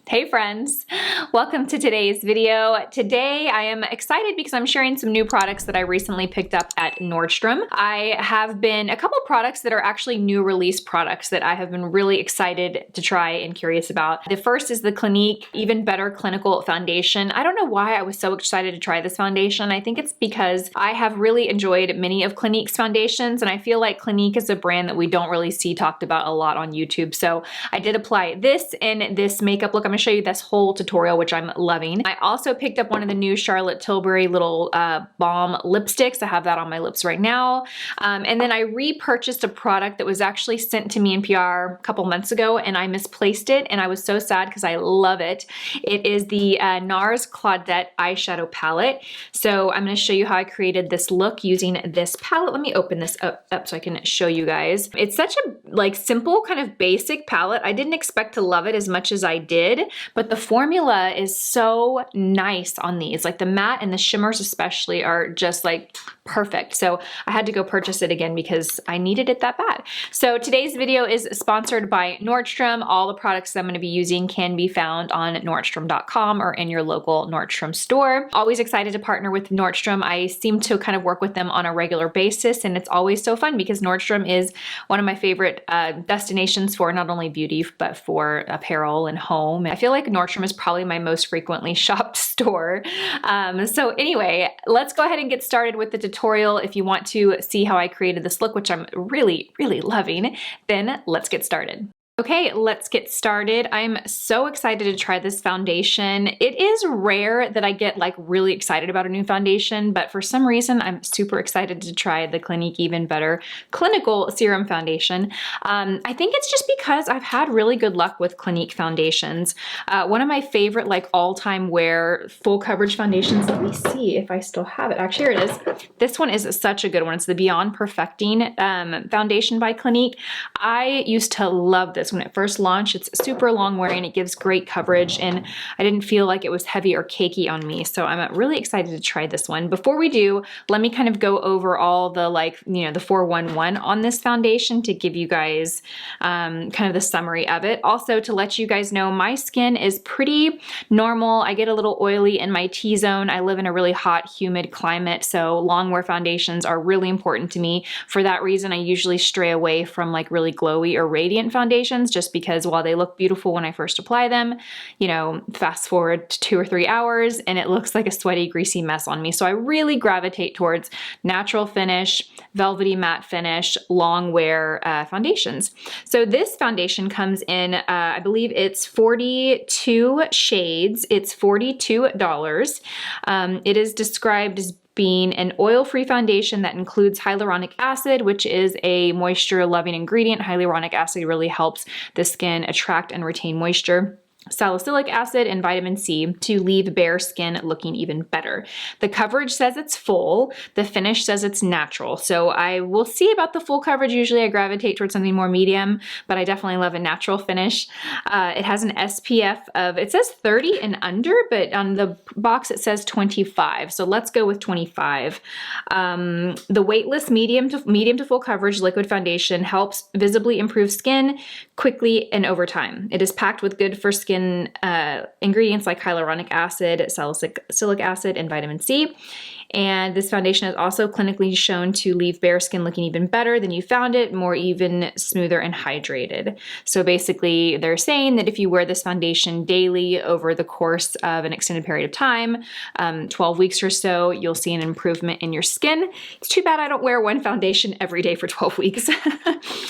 Hey friends, welcome to today's video. Today I am excited because I'm sharing some new products that I recently picked up at Nordstrom. I have been a couple products that are actually new release products that I have been really excited to try and curious about. The first is the Clinique Even Better Clinical Foundation. I don't know why I was so excited to try this foundation. I think it's because I have really enjoyed many of Clinique's foundations, and I feel like Clinique is a brand that we don't really see talked about a lot on YouTube. So I did apply this in this makeup look. I'm gonna show you this whole tutorial, which I'm loving. I also picked up one of the new Charlotte Tilbury little balm lipsticks. I have that on my lips right now. And then I repurchased a product that was actually sent to me in PR a couple months ago, and I misplaced it, and I was so sad because I love it. It is the NARS Claudette eyeshadow palette. So I'm gonna show you how I created this look using this palette. Let me open this up so I can show you guys. It's such a simple kind of basic palette. I didn't expect to love it as much as I did, but the formula is so nice on these. Like the matte and the shimmers especially are just like perfect. So I had to go purchase it again because I needed it that bad. So today's video is sponsored by Nordstrom. All the products that I'm going to be using can be found on Nordstrom.com or in your local Nordstrom store. Always excited to partner with Nordstrom. I seem to kind of work with them on a regular basis, and it's always so fun because Nordstrom is one of my favorite destinations for not only beauty, but for apparel and home. I feel like Nordstrom is probably my most frequently shopped store. So anyway, let's go ahead and get started with the tutorial. If you want to see how I created this look, which I'm really, really loving, then let's get started. Okay, let's get started. I'm so excited to try this foundation. It is rare that I get like really excited about a new foundation, but for some reason I'm super excited to try the Clinique Even Better Clinical Serum Foundation. I think it's just because I've had really good luck with Clinique foundations. One of my favorite like all-time wear full coverage foundations, let me see if I still have it. Actually, here it is. This one is such a good one. It's the Beyond Perfecting foundation by Clinique. I used to love this when it first launched. It's super long wearing, it gives great coverage, and I didn't feel like it was heavy or cakey on me. So I'm really excited to try this one. Before we do, let me kind of go over all the the 411 on this foundation to give you guys kind of the summary of it. Also to let you guys know, my skin is pretty normal. I get a little oily in my T-zone. I live in a really hot, humid climate, so long wear foundations are really important to me. For that reason, I usually stray away from like really glowy or radiant foundations, just because while they look beautiful when I first apply them, you know, fast forward to 2 or 3 hours and it looks like a sweaty, greasy mess on me. So I really gravitate towards natural finish, velvety matte finish, long wear foundations. So this foundation comes in, I believe it's 42 shades. It's $42. It is described as being an oil-free foundation that includes hyaluronic acid, which is a moisture-loving ingredient. Hyaluronic acid really helps the skin attract and retain moisture. Salicylic acid and vitamin C to leave bare skin looking even better. The coverage says it's full. The finish says it's natural. So I will see about the full coverage. Usually I gravitate towards something more medium, but I definitely love a natural finish. It has an SPF of, it says 30 and under, but on the box it says 25. So let's go with 25. The weightless medium to full coverage liquid foundation helps visibly improve skin quickly and over time. It is packed with good for skin ingredients like hyaluronic acid, salicylic acid, and vitamin C. And this foundation is also clinically shown to leave bare skin looking even better than you found it, more even, smoother, and hydrated. So basically, they're saying that if you wear this foundation daily over the course of an extended period of time, 12 weeks or so, you'll see an improvement in your skin. It's too bad I don't wear one foundation every day for 12 weeks.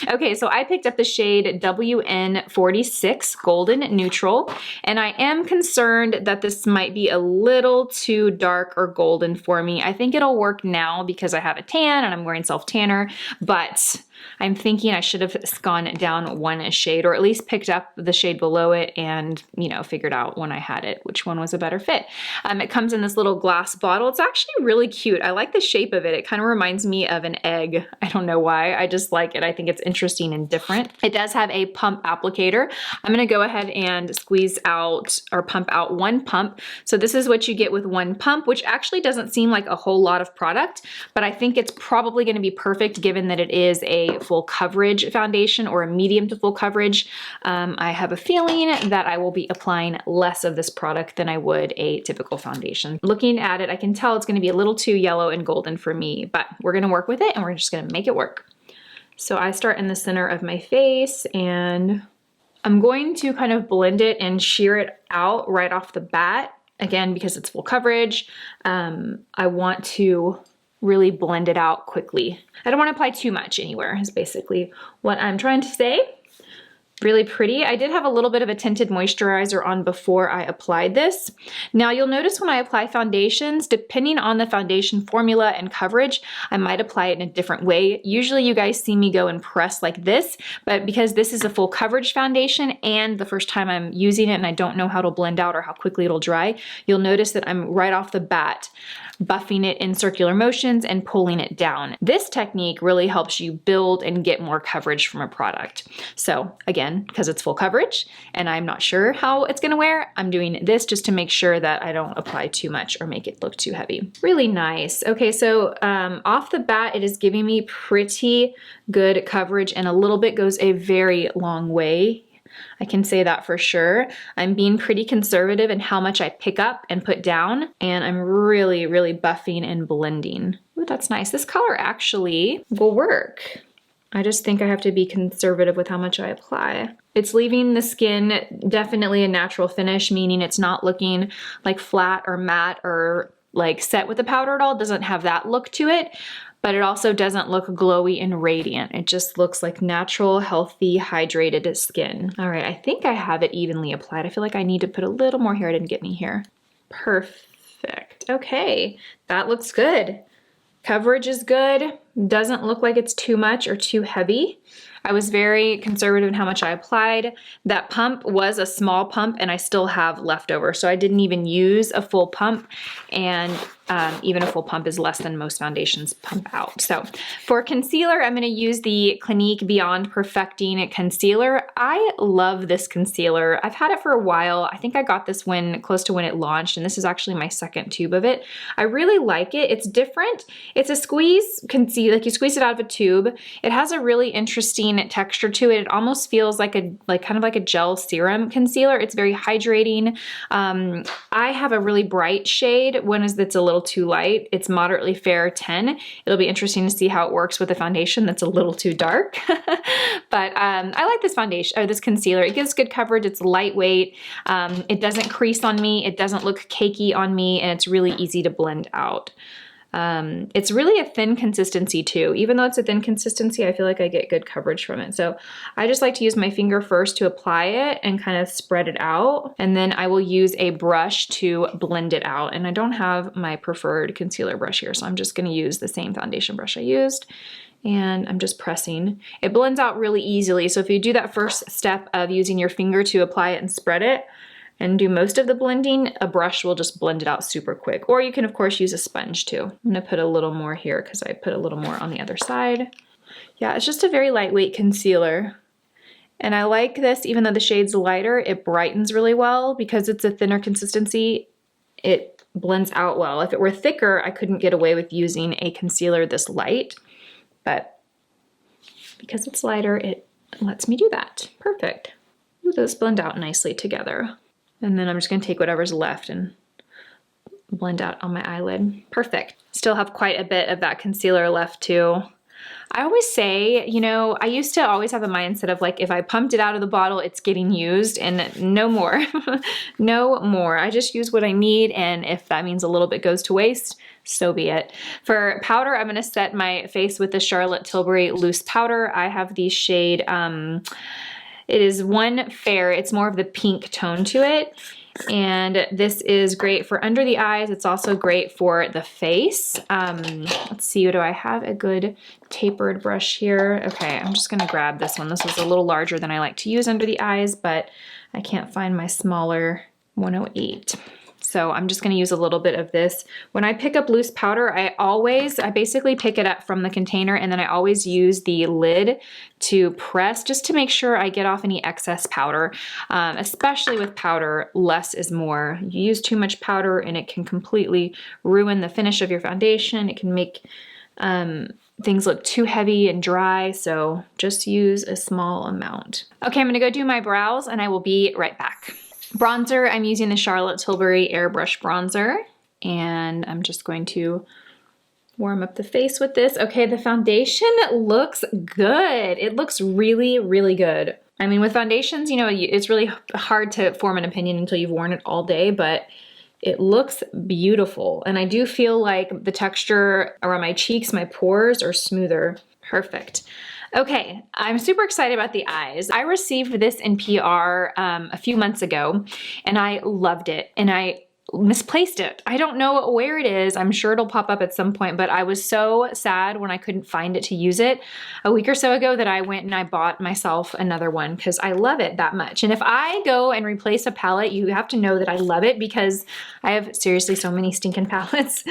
Okay, so I picked up the shade WN46 Golden Neutral, and I am concerned that this might be a little too dark or golden for me. I think it'll work now because I have a tan and I'm wearing self-tanner, but I'm thinking I should have gone down one shade, or at least picked up the shade below it and, you know, figured out when I had it which one was a better fit. It comes in this little glass bottle. It's actually really cute. I like the shape of it. It kind of reminds me of an egg. I don't know why. I just like it. I think it's interesting and different. It does have a pump applicator. I'm going to go ahead and squeeze out or pump out one pump. So this is what you get with one pump, which actually doesn't seem like a whole lot of product, but I think it's probably going to be perfect given that it is a a full coverage foundation or a medium to full coverage, I have a feeling that I will be applying less of this product than I would a typical foundation. Looking at it, I can tell it's gonna be a little too yellow and golden for me, but we're gonna work with it and we're just gonna make it work. So I start in the center of my face and I'm going to kind of blend it and sheer it out right off the bat. Again, because it's full coverage, I want to really blend it out quickly. I don't want to apply too much anywhere is basically what I'm trying to say. Really pretty. I did have a little bit of a tinted moisturizer on before I applied this. Now you'll notice when I apply foundations, depending on the foundation formula and coverage, I might apply it in a different way. Usually you guys see me go and press like this, but because this is a full coverage foundation and the first time I'm using it and I don't know how it'll blend out or how quickly it'll dry, you'll notice that I'm right off the bat buffing it in circular motions and pulling it down. This technique really helps you build and get more coverage from a product. So again, because it's full coverage and I'm not sure how it's gonna wear, I'm doing this just to make sure that I don't apply too much or make it look too heavy. Really nice. Okay, so off the bat, it is giving me pretty good coverage and a little bit goes a very long way. I can say that for sure. I'm being pretty conservative in how much I pick up and put down, and I'm really, really buffing and blending. Ooh, that's nice. This color actually will work. I just think I have to be conservative with how much I apply. It's leaving the skin definitely a natural finish, meaning it's not looking like flat or matte or like set with the powder at all. It doesn't have that look to it. But it also doesn't look glowy and radiant. It just looks like natural, healthy, hydrated skin. All right, I think I have it evenly applied. I feel like I need to put a little more here. I didn't get any here. Perfect. Okay, that looks good. Coverage is good. Doesn't look like it's too much or too heavy. I was very conservative in how much I applied. That pump was a small pump and I still have leftover. So I didn't even use a full pump, and even a full pump is less than most foundations pump out. So for concealer, I'm gonna use the Clinique Beyond Perfecting Concealer. I love this concealer. I've had it for a while. I think I got this close to when it launched, and this is actually my second tube of it. I really like it. It's different. It's a squeeze concealer, like you squeeze it out of a tube. It has a really interesting texture to it. It almost feels like kind of like a gel serum concealer. It's very hydrating. I have a really bright shade. One is that's a little too light. It's moderately fair 10. It'll be interesting to see how it works with a foundation that's a little too dark. But I like this foundation or this concealer. It gives good coverage. It's lightweight. It doesn't crease on me. It doesn't look cakey on me, and it's really easy to blend out. It's really a thin consistency too. Even though it's a thin consistency, I feel like I get good coverage from it. So I just like to use my finger first to apply it and kind of spread it out. And then I will use a brush to blend it out. And I don't have my preferred concealer brush here, so I'm just gonna use the same foundation brush I used. And I'm just pressing. It blends out really easily. So if you do that first step of using your finger to apply it and spread it, and do most of the blending, a brush will just blend it out super quick. Or you can of course use a sponge too. I'm gonna put a little more here because I put a little more on the other side. Yeah, it's just a very lightweight concealer. And I like this, even though the shade's lighter, it brightens really well because it's a thinner consistency. It blends out well. If it were thicker, I couldn't get away with using a concealer this light, but because it's lighter, it lets me do that. Perfect. Ooh, those blend out nicely together. And then I'm just gonna take whatever's left and blend out on my eyelid. Perfect. Still have quite a bit of that concealer left too. I always say, you know, I used to always have the mindset of like, if I pumped it out of the bottle, it's getting used, and no more. No more. I just use what I need, and if that means a little bit goes to waste, so be it. For powder, I'm gonna set my face with the Charlotte Tilbury loose powder. I have the shade, it is One Fair. It's more of the pink tone to it. And this is great for under the eyes. It's also great for the face. Let's see, do I have a good tapered brush here? Okay, I'm just gonna grab this one. This is a little larger than I like to use under the eyes, but I can't find my smaller 108. So I'm just gonna use a little bit of this. When I pick up loose powder, I basically pick it up from the container, and then I always use the lid to press just to make sure I get off any excess powder. Especially with powder, less is more. You use too much powder and it can completely ruin the finish of your foundation. It can make things look too heavy and dry, so just use a small amount. Okay, I'm gonna go do my brows and I will be right back. Bronzer, I'm using the Charlotte Tilbury Airbrush Bronzer, and I'm just going to warm up the face with this. Okay, the foundation looks good. It looks really, really good. I mean, with foundations, you know, it's really hard to form an opinion until you've worn it all day, but it looks beautiful. And I do feel like the texture around my cheeks, my pores are smoother. Perfect. Okay, I'm super excited about the eyes. I received this in PR a few months ago, and I loved it. And I misplaced it. I don't know where it is. I'm sure it'll pop up at some point, but I was so sad when I couldn't find it to use it a week or so ago that I went and I bought myself another one because I love it that much. And if I go and replace a palette, you have to know that I love it because I have seriously so many stinking palettes.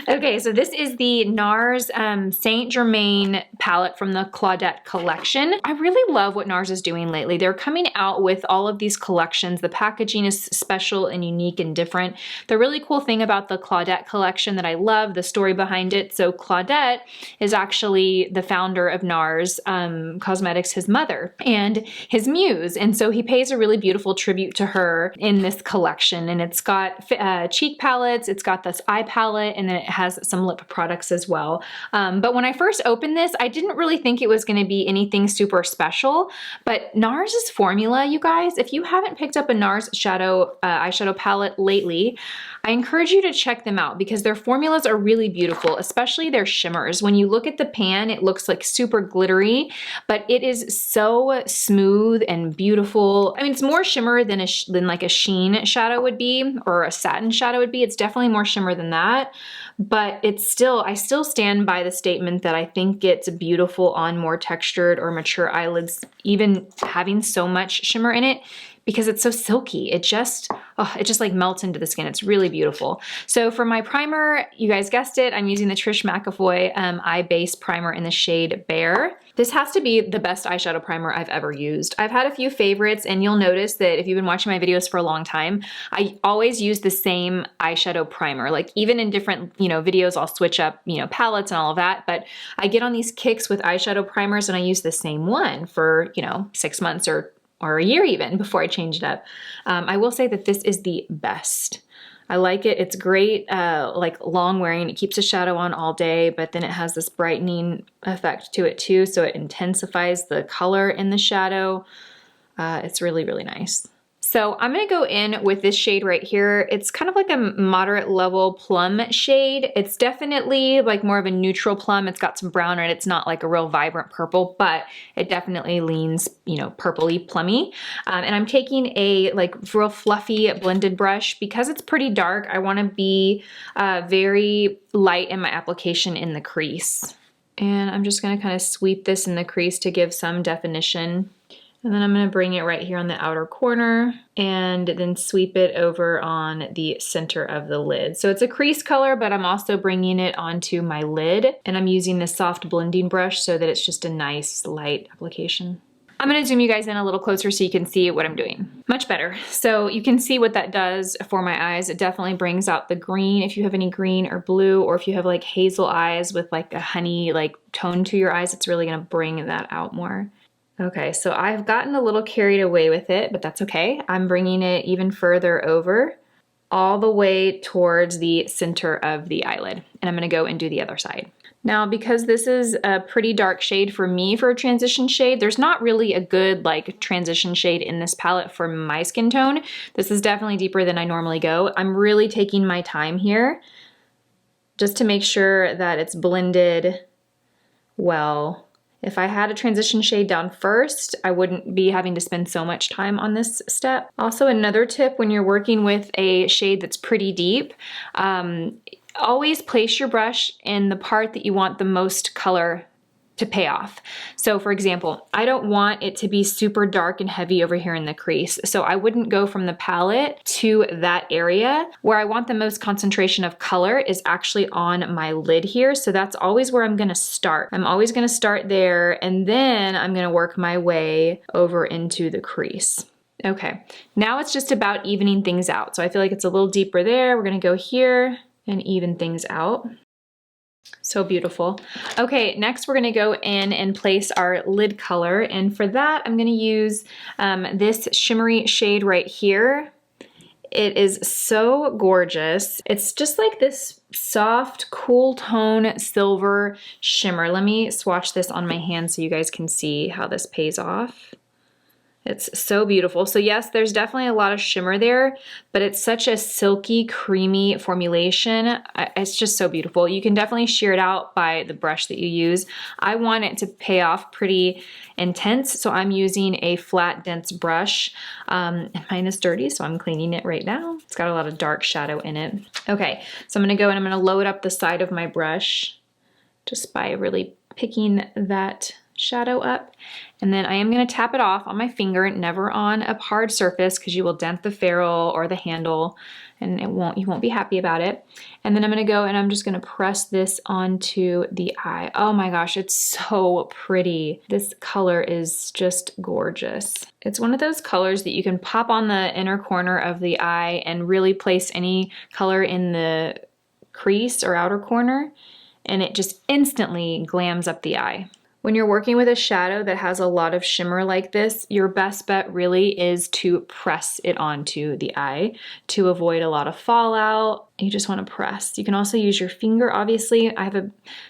Okay, so this is the NARS Saint Germain palette from the Claudette collection. I really love what NARS is doing lately. They're coming out with all of these collections. The packaging is special and unique and different. The really cool thing about the Claudette collection that I love, the story behind it. So Claudette is actually the founder of NARS Cosmetics, his mother, and his muse. And so he pays a really beautiful tribute to her in this collection. And it's got cheek palettes, it's got this eye palette, and then it has some lip products as well. But when I first opened this, I didn't really think it was going to be anything super special. But NARS's formula, you guys, if you haven't picked up a NARS eyeshadow palette lately, I encourage you to check them out because their formulas are really beautiful, especially their shimmers. When you look at the pan, it looks like super glittery, but it is so smooth and beautiful. I mean, it's more shimmer than like a sheen shadow would be or a satin shadow would be. It's definitely more shimmer than that, but I still stand by the statement that I think it's beautiful on more textured or mature eyelids, even having so much shimmer in it, because it's so silky. It just like melts into the skin. It's really beautiful. So for my primer, you guys guessed it, I'm using the Trish McEvoy Eye Base Primer in the shade Bare. This has to be the best eyeshadow primer I've ever used. I've had a few favorites, and you'll notice that if you've been watching my videos for a long time, I always use the same eyeshadow primer. Like even in different, videos, I'll switch up, palettes and all of that, but I get on these kicks with eyeshadow primers and I use the same one for, 6 months or a year even before I change it up. I will say that this is the best. I like it. It's great, like long wearing. It keeps the shadow on all day, but then it has this brightening effect to it too. So it intensifies the color in the shadow. It's really, really nice. So I'm gonna go in with this shade right here. It's kind of like a moderate level plum shade. It's definitely like more of a neutral plum. It's got some brown in it. It's not like a real vibrant purple, but it definitely leans, purpley plummy. And I'm taking a like real fluffy blended brush because it's pretty dark. I wanna be very light in my application in the crease. And I'm just gonna kind of sweep this in the crease to give some definition. And then I'm going to bring it right here on the outer corner and then sweep it over on the center of the lid. So it's a crease color, but I'm also bringing it onto my lid, and I'm using this soft blending brush so that it's just a nice light application. I'm going to zoom you guys in a little closer so you can see what I'm doing. Much better. So you can see what that does for my eyes. It definitely brings out the green if you have any green or blue, or if you have like hazel eyes with like a honey like tone to your eyes, it's really going to bring that out more. Okay, so I've gotten a little carried away with it, but that's okay. I'm bringing it even further over, all the way towards the center of the eyelid. And I'm gonna go and do the other side. Now, because this is a pretty dark shade for me for a transition shade, there's not really a good like transition shade in this palette for my skin tone. This is definitely deeper than I normally go. I'm really taking my time here just to make sure that it's blended well. If I had a transition shade down first, I wouldn't be having to spend so much time on this step. Also, another tip when you're working with a shade that's pretty deep, always place your brush in the part that you want the most color to pay off. So for example, I don't want it to be super dark and heavy over here in the crease. So I wouldn't go from the palette to that area. Where I want the most concentration of color is actually on my lid here. So that's always where I'm gonna start. I'm always gonna start there, and then I'm gonna work my way over into the crease. Okay, now it's just about evening things out. So I feel like it's a little deeper there. We're gonna go here and even things out. So beautiful. Okay, next we're gonna go in and place our lid color. And for that, I'm gonna use this shimmery shade right here. It is so gorgeous. It's just like this soft, cool tone silver shimmer. Let me swatch this on my hand so you guys can see how this pays off. It's so beautiful. So yes, there's definitely a lot of shimmer there, but it's such a silky, creamy formulation. It's just so beautiful. You can definitely shear it out by the brush that you use. I want it to pay off pretty intense, so I'm using a flat, dense brush. And mine is dirty, so I'm cleaning it right now. It's got a lot of dark shadow in it. Okay, so I'm gonna go and I'm gonna load up the side of my brush just by really picking that shadow up. And then I am going to tap it off on my finger, never on a hard surface because you will dent the ferrule or the handle and you won't be happy about it. And then I'm going to go and I'm just going to press this onto the eye. Oh my gosh, it's so pretty. This color is just gorgeous. It's one of those colors that you can pop on the inner corner of the eye and really place any color in the crease or outer corner, and it just instantly glams up the eye. When you're working with a shadow that has a lot of shimmer like this, your best bet really is to press it onto the eye to avoid a lot of fallout. You just want to press. You can also use your finger, obviously.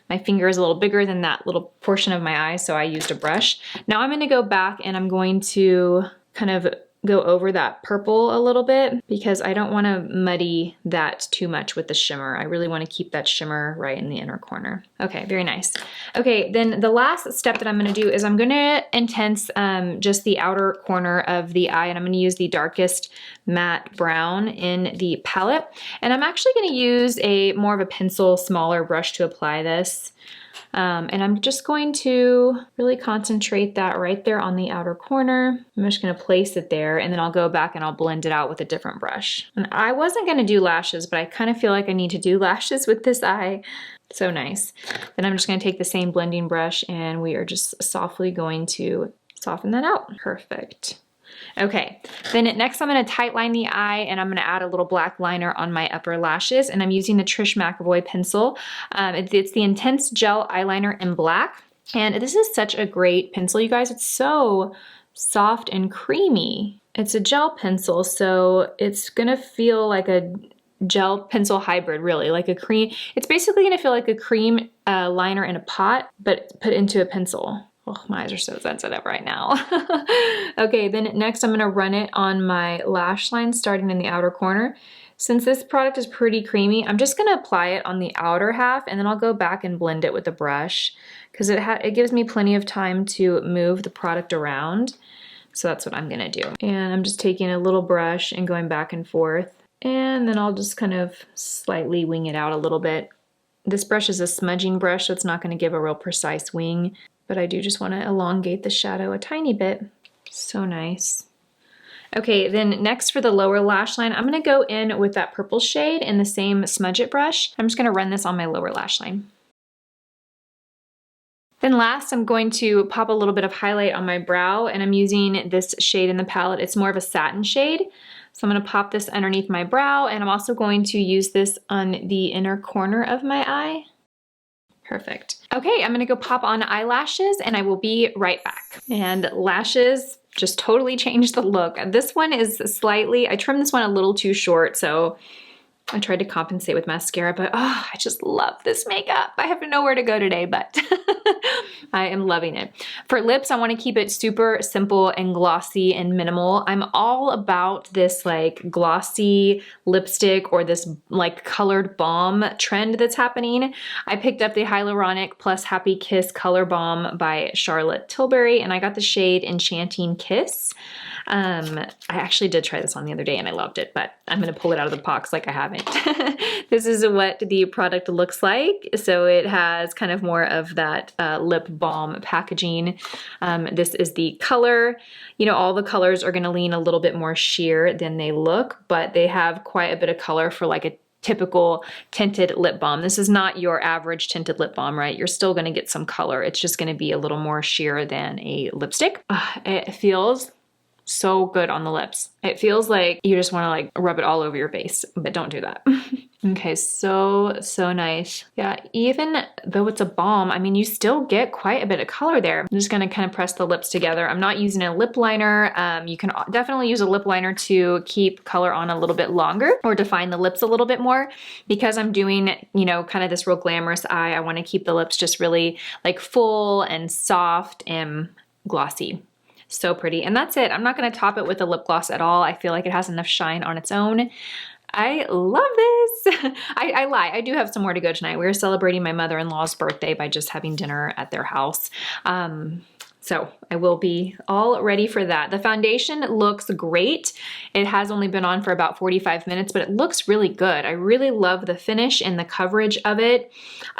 My finger is a little bigger than that little portion of my eye, so I used a brush. Now I'm going to go back and I'm going to kind of go over that purple a little bit because I don't want to muddy that too much with the shimmer. I really want to keep that shimmer right in the inner corner. Okay, very nice. Okay, then the last step that I'm going to do is I'm going to intense just the outer corner of the eye, and I'm going to use the darkest matte brown in the palette. And I'm actually going to use more of a pencil, smaller brush to apply this. And I'm just going to really concentrate that right there on the outer corner. I'm just going to place it there, and then I'll go back and I'll blend it out with a different brush. And I wasn't going to do lashes, but I kind of feel like I need to do lashes with this eye. So nice. Then I'm just going to take the same blending brush and we are just softly going to soften that out. Perfect. Okay, then next I'm going to tight line the eye, and I'm going to add a little black liner on my upper lashes, and I'm using the Trish McEvoy pencil. It's the Intense Gel Eyeliner in black, and this is such a great pencil, you guys. It's so soft and creamy. It's a gel pencil, so it's going to feel like a gel pencil hybrid, really, like a cream. It's basically going to feel like a cream liner in a pot, but put into a pencil. Oh, my eyes are so sensitive right now. Okay, then next I'm going to run it on my lash line starting in the outer corner. Since this product is pretty creamy, I'm just going to apply it on the outer half, and then I'll go back and blend it with a brush because it gives me plenty of time to move the product around. So that's what I'm going to do. And I'm just taking a little brush and going back and forth, and then I'll just kind of slightly wing it out a little bit. This brush is a smudging brush, so it's not going to give a real precise wing, but I do just want to elongate the shadow a tiny bit. So nice. Okay, then next for the lower lash line, I'm going to go in with that purple shade in the same smudge it brush. I'm just going to run this on my lower lash line. Then last, I'm going to pop a little bit of highlight on my brow, and I'm using this shade in the palette. It's more of a satin shade. So I'm going to pop this underneath my brow, and I'm also going to use this on the inner corner of my eye. Perfect. Okay, I'm gonna go pop on eyelashes and I will be right back. And lashes just totally changed the look. This one is I trimmed this one a little too short, so I tried to compensate with mascara, but oh, I just love this makeup. I have nowhere to go today, but I am loving it. For lips, I want to keep it super simple and glossy and minimal. I'm all about this like glossy lipstick or this like colored balm trend that's happening. I picked up the Hyaluronic Plus Happy Kiss Color Balm by Charlotte Tilbury, and I got the shade Enchanting Kiss. I actually did try this on the other day and I loved it, but I'm going to pull it out of the box like I haven't. This is what the product looks like. So it has kind of more of that lip balm packaging. This is the color. You know, all the colors are going to lean a little bit more sheer than they look, but they have quite a bit of color for like a typical tinted lip balm. This is not your average tinted lip balm, right? You're still going to get some color. It's just going to be a little more sheer than a lipstick. It feels so good on the lips. It feels like you just want to like rub it all over your face, but don't do that. Okay, so nice. Yeah, even though it's a balm, I mean, you still get quite a bit of color there. I'm just gonna kind of press the lips together. I'm not using a lip liner. You can definitely use a lip liner to keep color on a little bit longer or define the lips a little bit more. Because I'm doing, you know, kind of this real glamorous eye, I wanna keep the lips just really like full and soft and glossy. So pretty. And that's it. I'm not gonna top it with a lip gloss at all. I feel like it has enough shine on its own. I love this. I lie, I do have somewhere to go tonight. We're celebrating my mother-in-law's birthday by just having dinner at their house. So I will be all ready for that. The foundation looks great. It has only been on for about 45 minutes, but it looks really good. I really love the finish and the coverage of it.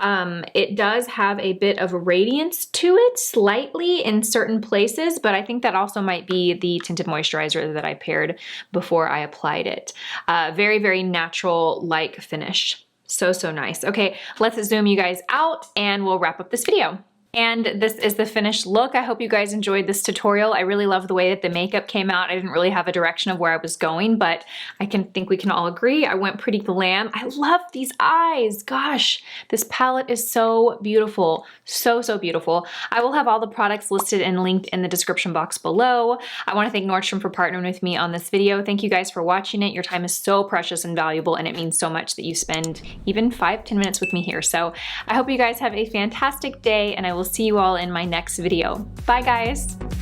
It does have a bit of radiance to it, slightly in certain places, but I think that also might be the tinted moisturizer that I paired before I applied it. Very, very natural-like finish. So nice. Okay, let's zoom you guys out and we'll wrap up this video. And this is the finished look. I hope you guys enjoyed this tutorial. I really love the way that the makeup came out. I didn't really have a direction of where I was going, but I think we can all agree I went pretty glam. I love these eyes. Gosh, this palette is so beautiful. So beautiful. I will have all the products listed and linked in the description box below. I want to thank Nordstrom for partnering with me on this video. Thank you guys for watching it. Your time is so precious and valuable, and it means so much that you spend even 5-10 minutes with me here. So I hope you guys have a fantastic day, and I will see you all in my next video. Bye guys.